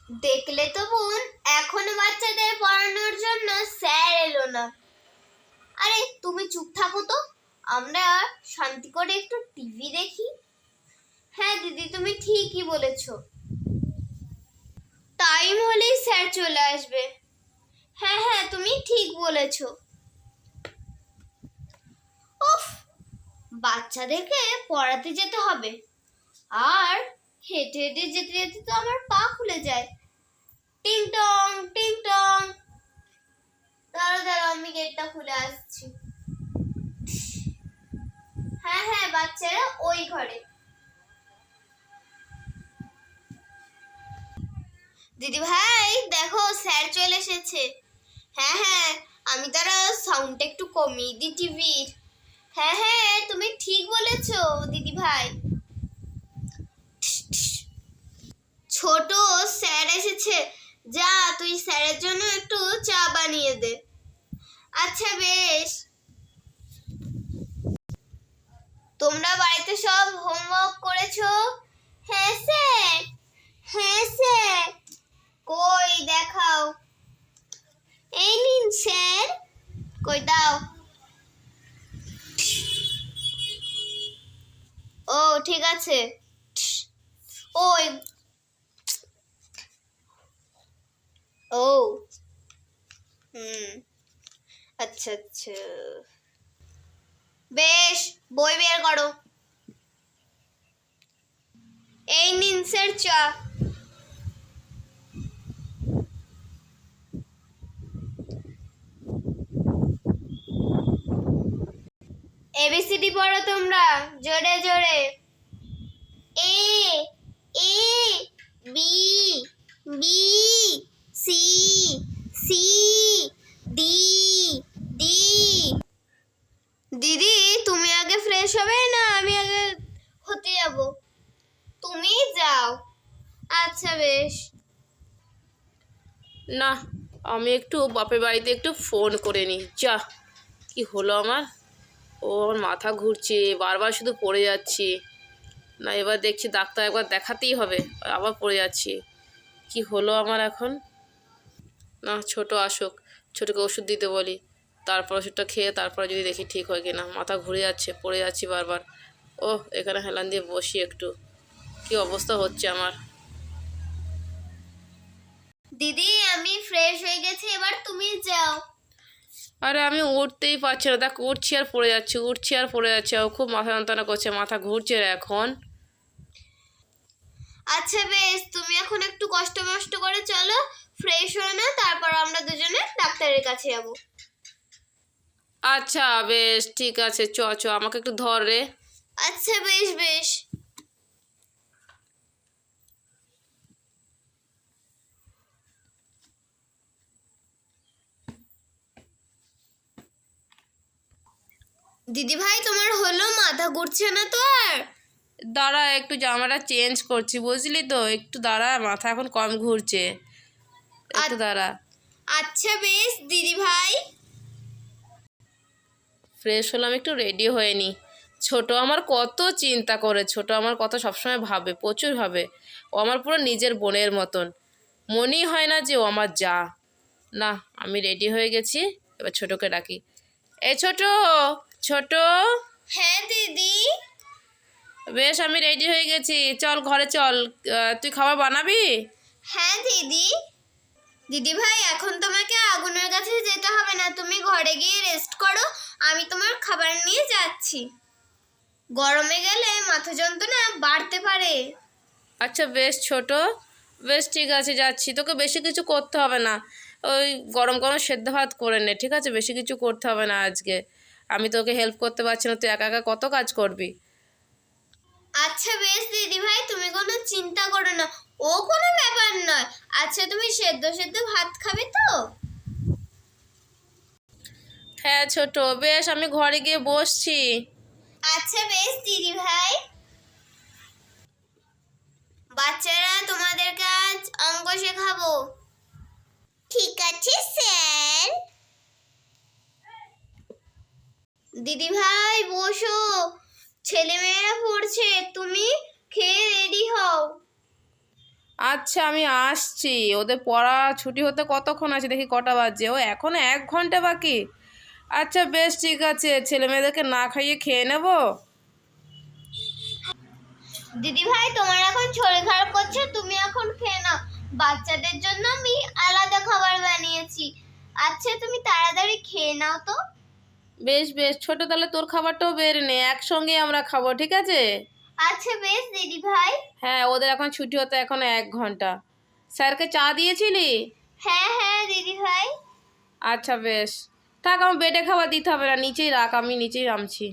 দেখলে তো বোন, এখনো বাচ্চাদের পড়ানোর জন্য স্যার এলো না। আরে তুমি চুপ থাকো তো, আমরা শান্তি করে একটু টিভি দেখি। হ্যাঁ দিদি, তুমি ঠিকই বলেছো, টাইম হলেই স্যার চলে আসবে। হ্যাঁ হ্যাঁ, তুমি ঠিক বলেছো। উফ, বাচ্চাদেরকে পড়াতে যেতে হবে, আর হেঁটে হেঁটে যেতে যেতে তো আমার পা খুলে যায়। টিং টং টিং টং। দাঁড়াও দাঁড়াও, আমি গেটটা খুলে আসছি। হ্যাঁ হ্যাঁ, বাচ্চারা ওই ঘরে। দিদি ভাই দেখো, স্যার চলে এসেছে। হ্যাঁ হ্যাঁ, আমি তারা সাউন্ডটা একটু কমিয়ে দিই টিভির। হ্যাঁ হ্যাঁ, তুমি ঠিক বলেছো দিদি ভাই। ছোট, স্যার এসেছে। যা, তুই স্যারের জন্য একটু চা বানিয়ে দে। আচ্ছা বেশ। তোমরা বাড়িতে সব হোমওয়ার্ক করেছো? হ্যাঁ স্যার। হ্যাঁ স্যার। কই দেখাও। এই নিন স্যার। কই দাও। ও ঠিক আছে। ওই ও হুম, আচ্ছা আচ্ছা, বেশ, বই বের করো। এই নিন স্যার চা। এবিসিডি পড়ো তোমরা, জোরে জোরে। A A B B C C D D. দিদি তুমি আগে ফ্রেশ হবে না আমি আগে হতে যাব? তুমি যাও। আচ্ছা বেশ। না, আমি একটু বাপের বাড়িতে একটু ফোন করে নিই। যা, কি হলো আমার? আমার মাথা ঘুরছে, বারবার শুধু পড়ে যাচ্ছি। না, এবার দেখছি ডাক্তার একবার দেখাতেই হবে, আবার পড়ে যাচ্ছি। কি হলো আমার এখন? না, ছোট আসুক, ছোটোকে ওষুধ দিতে বলি, তারপর ওষুধটা খেয়ে তারপরে যদি দেখি ঠিক হয় কিনা। মাথা ঘুরে যাচ্ছে, পড়ে যাচ্ছি বারবার। ও, এখানে হেলান দিয়ে বসি একটু। কি অবস্থা হচ্ছে আমার! দিদি আমি ফ্রেশ হয়ে গেছি, এবার তুমি যাও। আরে আমি উঠতেই পারছি না, দেখ উঠছি আর পড়ে যাচ্ছি, উঠছি আর পড়ে যাচ্ছি। ও খুব মাথা যন্ত্রণা করছে, মাথা ঘুরছে রে এখন। আচ্ছা বেশ, তুমি এখন একটু কষ্ট মষ্ট করে চলো, ফ্রেশ হয়ে না, তারপর আমরা দুজনে ডাক্তারের কাছে যাব। আচ্ছা বেশ, ঠিক আছে, চ চ, আমাকে একটু ধর রে। আচ্ছা বেশ বেশ। দিদি ভাই তোমার হলো, মাথা ঘুরছে না তো আর? দাঁড়া, একটু জামাটা চেঞ্জ করছি, বুঝলি তো, একটু দাঁড়া, মাথা এখন কম ঘুরছে, একটু দাঁড়া। আচ্ছা বেশ দিদি ভাই। ফ্রেশ হলাম, একটু রেডি হয়ে নি। ছোট আমার কত চিন্তা করে, ছোট আমার কথা সবসময় ভাবে, প্রচুর ভাবে। ও আমার পুরো নিজের বোনের মতন, মনেই হয় না যে ও আমার যা। না, আমি রেডি হয়ে গেছি, এবার ছোটকে ডাকি। এই ছোট, ছোট। হ্যাঁ দিদি। বেশ, আমি রেডি হয়ে গেছি, চল ঘরে চল। তুই খাবার বানাবি? হ্যাঁ দিদি। দিদি ভাই এখন তোমাকে আগুনের কাছে যেতে হবে না, তুমি ঘরে গিয়ে রেস্ট করো, আমি তোমার খাবার নিয়ে যাচ্ছি। গরমে গেলে মাথা যন্ত্রণা বাড়তে পারে। আচ্ছা বেশ ছোট, বেশ ঠিক আছে, যাচ্ছি। তোকে বেশি কিছু করতে হবে না, ওই গরম গরম সেদ্ধ ভাত করে নে, ঠিক আছে? বেশি কিছু করতে হবে না আজকে। আমি তোকে হেল্প করতে পারছি না, তুই একা একা কত কাজ করবি। আচ্ছা বেশ দিদি ভাই, তুমি কোনো চিন্তা করো না, ও কোনো ব্যাপার নয়। আচ্ছা তুমি সেদ্ধ সেদ্ধ ভাত খাবে তো? হ্যাঁ ছোট, বেশ, আমি ঘরে গিয়ে বসছি। আচ্ছা বেশ দিদি ভাই। বাচ্চারা তোমাদেরকে আজ অঙ্ক শেখাবো। ঠিক আছে স্যার। দিদি ভাই বসো, ছেলেমেয়েরা পড়ছে, তুমি খেয়ে রেডি হও। আচ্ছা আমি আসছি। ওদের পড়া ছুটি হতে কতক্ষণ আছে দেখি কটা বাজছে। ও এখনো 1 ঘন্টা বাকি। আচ্ছা বেশ ঠিক আছে, ছেলে মেয়েদেরকে না খাইয়ে খেয়ে নেব। দিদি ভাই, তোমার এখন শরীর খারাপ করছে, তুমি এখন খেয়ে নাও। বাচ্চাদের জন্য আমি আলাদা খাবার বানিয়েছি। আচ্ছা তুমি তাড়াতাড়ি খেয়ে নাও তো। বেশ বেশ ছোট, তাহলে তোর খাবারটাও বের নে, একসঙ্গে আমরা খাবো, ঠিক আছে? আচ্ছা বেশ দিদি ভাই। হ্যাঁ, ওদের এখন ছুটি হতে এখনো 1 ঘন্টা। স্যারকে চা দিয়েছিলি? হ্যাঁ হ্যাঁ দিদি ভাই। আচ্ছা বেশ, থাক, আমার বেডে খাবার দিতে হবে না, নিচেই রাখ, আমি নিচেই নামছি।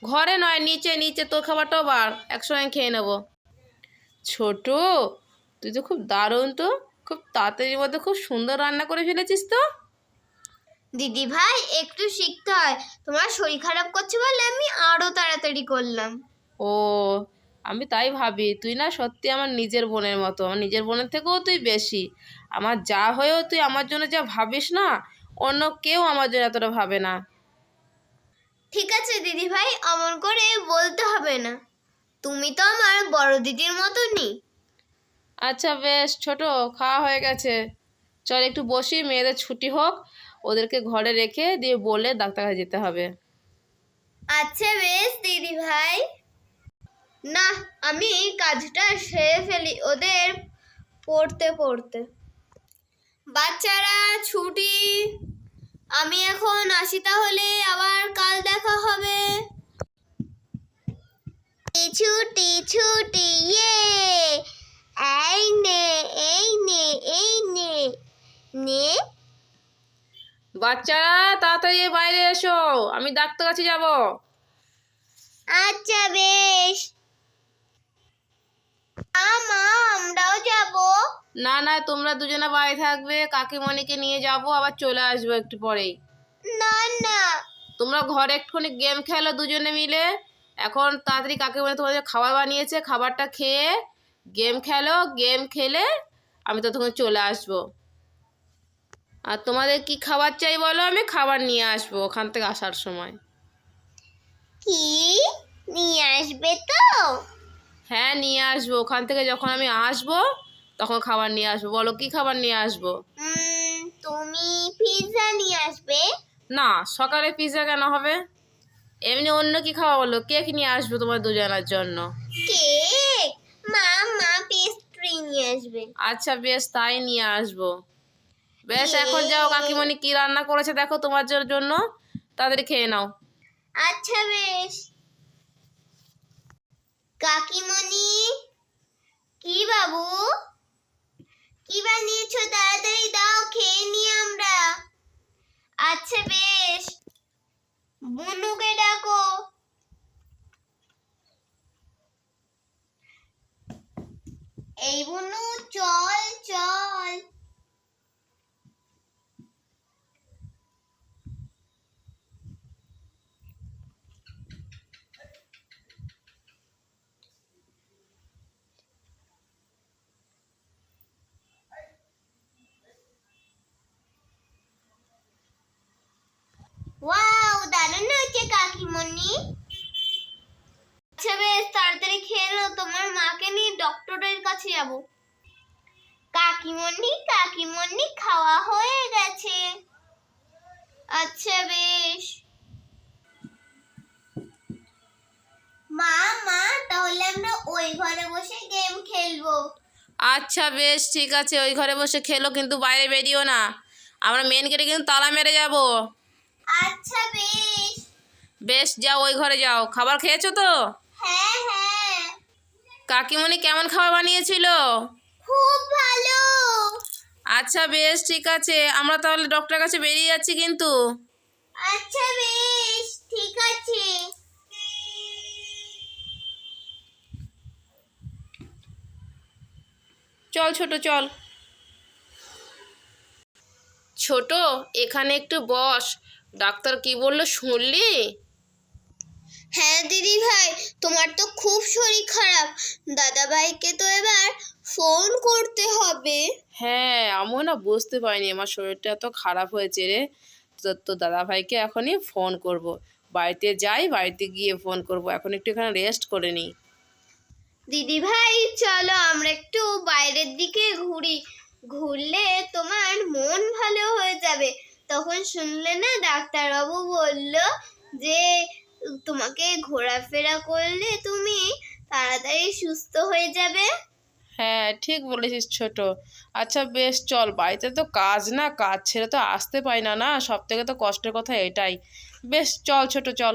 ঘরে নয়, নিচে নিচে, তোর খাবারটাও বার, একসঙ্গে খেয়ে নেবো। ছোট, তুই তো খুব দারুণ, তো খুব তাড়াতাড়ির মধ্যে খুব সুন্দর রান্না করে ফেলেছিস তো। দিদি ভাই একটু শিখতে হয়, তোমার শরীর খারাপ করছে বলে আমি আরো তাড়াতাড়ি করলাম। ও, আমি তাই ভাবি, তুই না সত্যি আমার নিজের বোনের মতো, আমার নিজের বোনের থেকেও তুই বেশি। আমার যা হয়েও তুই আমার জন্য যা ভাবিস না, অন্য কেউ আমার জন্য এতটা ভাবে না। ঠিক আছে দিদি ভাই, অমন করে বলতে হবে না, তুমি তো আমার বড় দিদির মতনই। আচ্ছা বেশ ছোট, খাওয়া হয়ে গেছে, চল একটু বসি, মেয়েদের ছুটি হোক, ওদেরকে ঘরে রেখে দিয়ে বলে ডাক্তার কাছে যেতে হবে। আচ্ছা বেশ দিদি ভাই। না, আমি এই কাজটা সেরে ফেলি ওদের পড়তে পড়তে। বাচ্চারা ছুটি, আমি এখন আসি, তাহলে আবার কাল দেখা হবে। ছুটি ছুটি ইয়ে, এই নে এই নে এই নে নে। বাচ্চারা তাড়াতাড়ি বাইরে এসো, আমি ডাক্তার কাছে যাব। আচ্ছা বেশ। মা, আমরাও যাব। না না, তোমরা দুজনে বাইরে থাকবে, কাকিমণিকে নিয়ে যাব, আবার চলে আসবো একটু পরেই। না না। তোমরা ঘরে একটুখানি গেম খেলো দুজনে মিলে। এখন তাড়াতাড়ি কাকিমণি তোমাদের খাবার বানিয়েছে, খাবারটা খেয়ে গেম খেলো, গেম খেলে আমি ততক্ষণ চলে আসবো। আর তোমাদের কি খাবার চাই বলো, আমি খাবার নিয়ে আসবো ওখান থেকে আসার সময়। কি নিয়ে আসবে তো? হ্যাঁ নিয়ে আসবো, ওখান থেকে যখন আমি আসবো তখন খাবার নিয়ে আসবো। বলো কি খাবার নিয়ে আসবো? তুমি পিৎজা নিয়ে আসবে। না, সকালে পিৎজা কেন হবে? এমনি অন্য কি খাওয়া বলো, কেক নিয়ে আসবো তোমার দুজনের জন্য। কেক? মা পেস্ট্রি নিয়ে আসবে। আচ্ছা বেশ, তাই নিয়ে আসবো। বেশ, এখন ইয়ে। যাও, কাকিমণি কি রান্না করেছে দেখো তোমার জন্য, তাড়াতাড়ি খেয়ে নাও। আচ্ছা বেশ। কাকিমণি, কি বাবু, কি বানিয়েছো? তাড়াতাড়ি দাও, খেয়ে নি আমরা। আচ্ছা বেশ। বুনুকে ডাকো। এই বুনু, চল চল। ওয়াও, দারুণ হয়েছে কাকিমণি। আচ্ছা বেশ, তাড়াতাড়ি খেয়ে নাও, তোমার মাকে নিয়ে ডক্টরের কাছে যাব। কাকিমণি খাওয়া হয়ে গেছে। আচ্ছা বেশ। মা, তাহলে আমরা ওই ঘরে বসে গেম খেলবো। আচ্ছা বেশ ঠিক আছে, ওই ঘরে বসে খেলো, কিন্তু বাইরে বেরিও না, আমরা মেন গেটে কিন্তু তালা মেরে যাব। আচ্ছা বেশ। বেশ যাও, ওই ঘরে যাও। খাবার খেয়েছো তো? হ্যাঁ হ্যাঁ। কাকিমণি কেমন খাবার বানিয়েছিল? খুব ভালো। আচ্ছা বেশ ঠিক আছে, আমরা তাহলে ডক্টরের কাছে বেরিয়ে যাচ্ছি কিন্তু। আচ্ছা বেশ ঠিক আছে। চল ছোট চল। ছোট, এখানে একটু বস, ডাক্তার কি বললো শুনলি? হ্যাঁ দিদি ভাই, তোমার তো খুব শরীর খারাপ, দাদা ভাইকে তো এবার ফোন করতে হবে। হ্যাঁ, আমিও না বুঝতে পারিনি আমার শরীরটা এত খারাপ হয়েছে রে। তো দাদা ভাইকে এখনই ফোন করব, বাড়িতে যাই, বাড়িতে গিয়ে ফোন করব। এখন একটু এখানে রেস্ট করে নিই। দিদি ভাই চলো আমরা একটু বাইরের দিকে ঘুরি, ঘুরলে তোমার মন ভালো হয়ে যাবে। তখন শুনলে না ডাক্তারবাবু বলল যে তোমাকে ঘোরাফেরা করলে তুমি তাড়াতাড়ি সুস্থ হয়ে যাবে। হ্যাঁ ঠিক বলেছিস ছোট। আচ্ছা বেশ চল, বাড়িতে তো কাজ না, কাজ ছেড়ে তো আসতে পারি না, না সব থেকে তো কষ্টের কথা এটাই। বেশ চল ছোট চল।